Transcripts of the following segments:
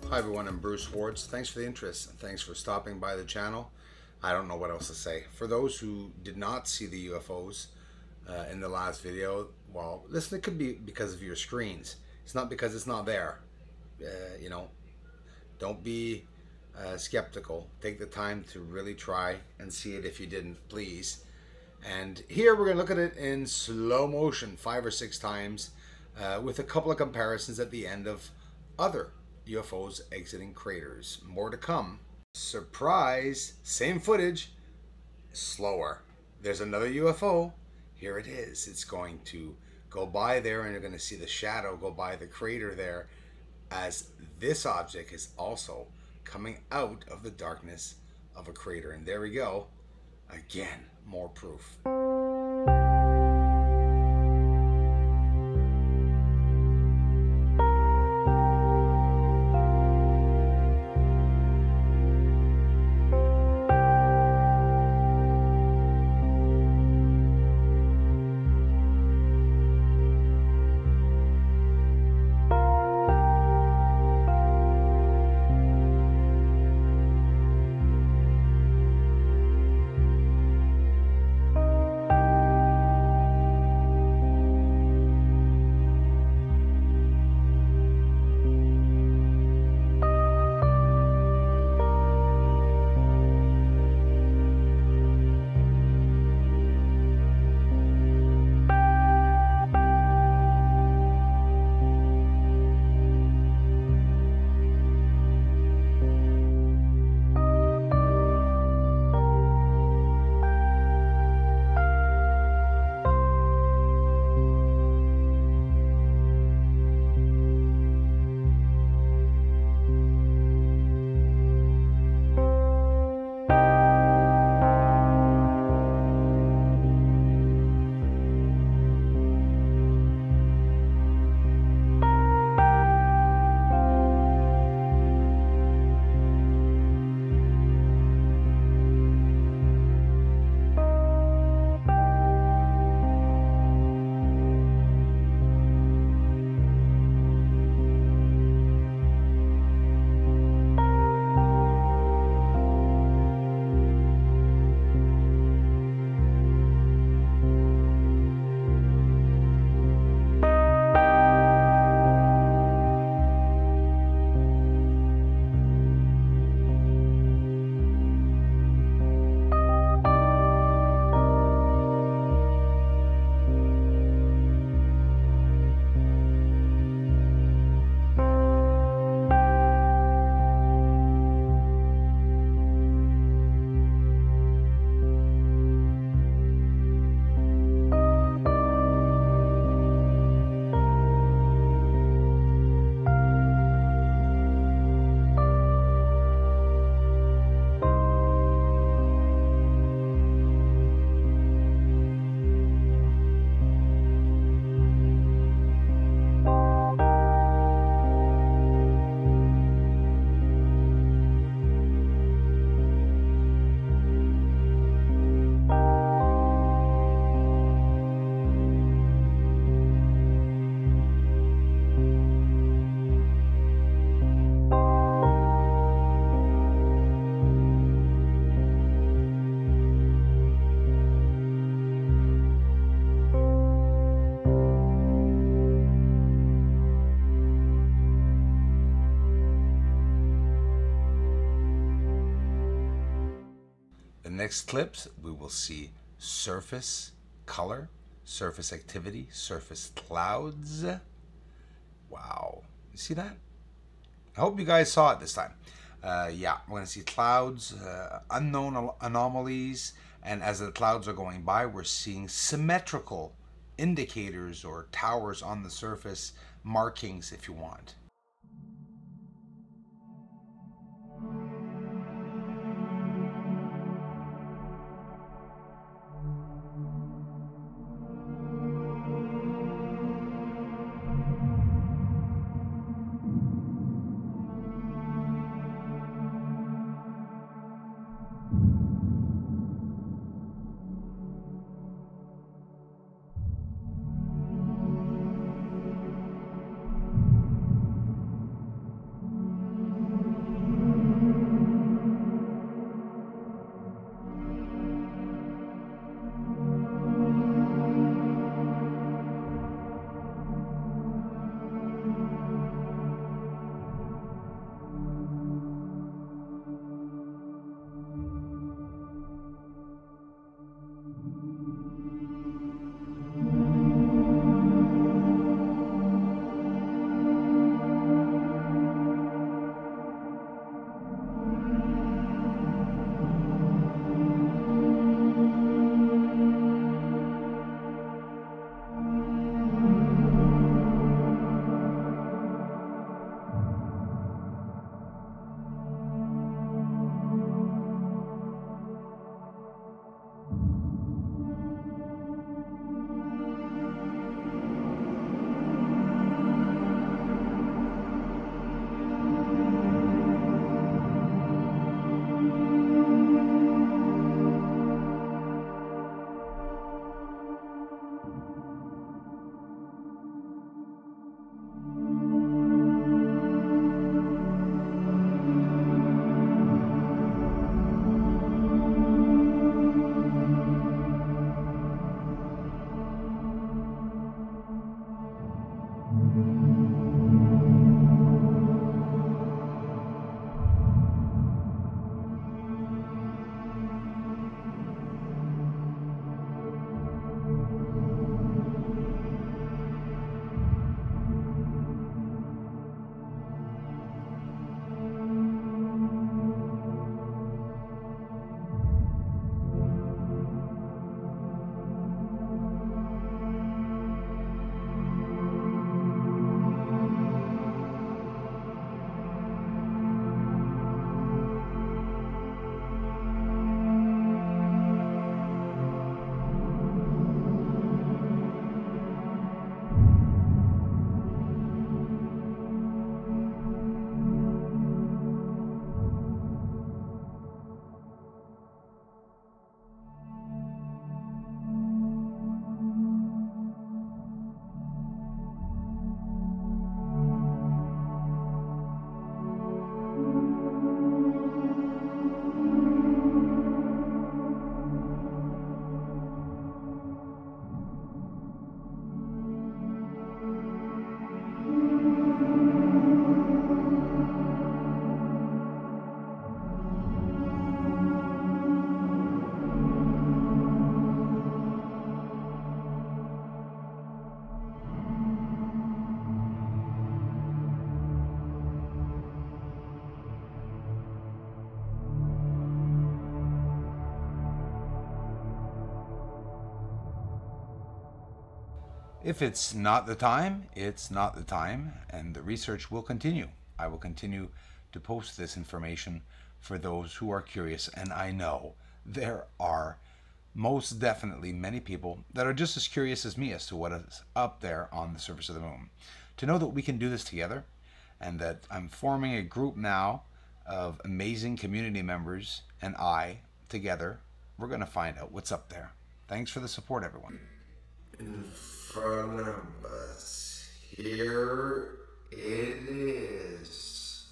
Hi everyone, I'm Bruce Schwartz. Thanks for the interest and thanks for stopping by the channel. I don't know what else to say. For those who did not see the UFOs in the last video, well, listen, it could be because of your screens. It's not because it's not there. You know, don't be skeptical. Take the time to really try and see it if you didn't, please. And here we're going to look at it in slow motion 5 or 6 times with a couple of comparisons at the end of other UFOs exiting craters. More to come. Surprise! Same footage, slower. There's another UFO. Here it is. It's going to go by there and you're going to see the shadow go by the crater there as this object is also coming out of the darkness of a crater. And there we go. Again, more proof. Next clips, we will see surface color, surface activity, surface clouds. Wow. You see that? I hope you guys saw it this time. Yeah, we're going to see clouds, unknown anomalies, and as the clouds are going by, we're seeing symmetrical indicators or towers on the surface, markings if you want. If it's not the time, it's not the time, and the research will continue. I will continue to post this information for those who are curious, and I know there are most definitely many people that are just as curious as me as to what is up there on the surface of the moon. To know that we can do this together, and that I'm forming a group now of amazing community members, and together, we're going to find out what's up there. Thanks for the support, everyone. In front of us, here it is.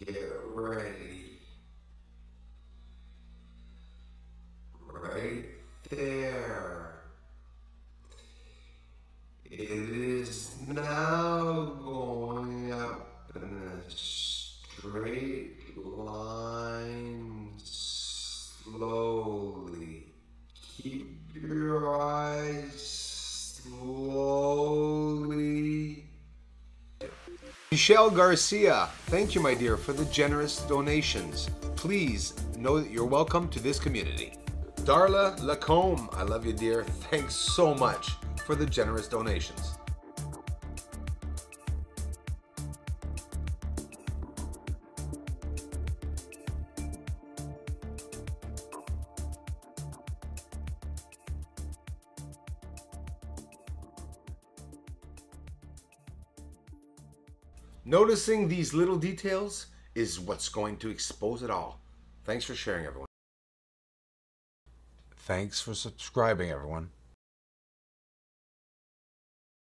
Get ready. Right there. It is now going up in a straight line slowly. Keep your eyes slowly. Michelle Garcia, thank you, my dear, for the generous donations. Please know that you're welcome to this community. Darla Lacombe, I love you, dear. Thanks so much for the generous donations. Noticing these little details is what's going to expose it all. Thanks for sharing, everyone. Thanks for subscribing, everyone.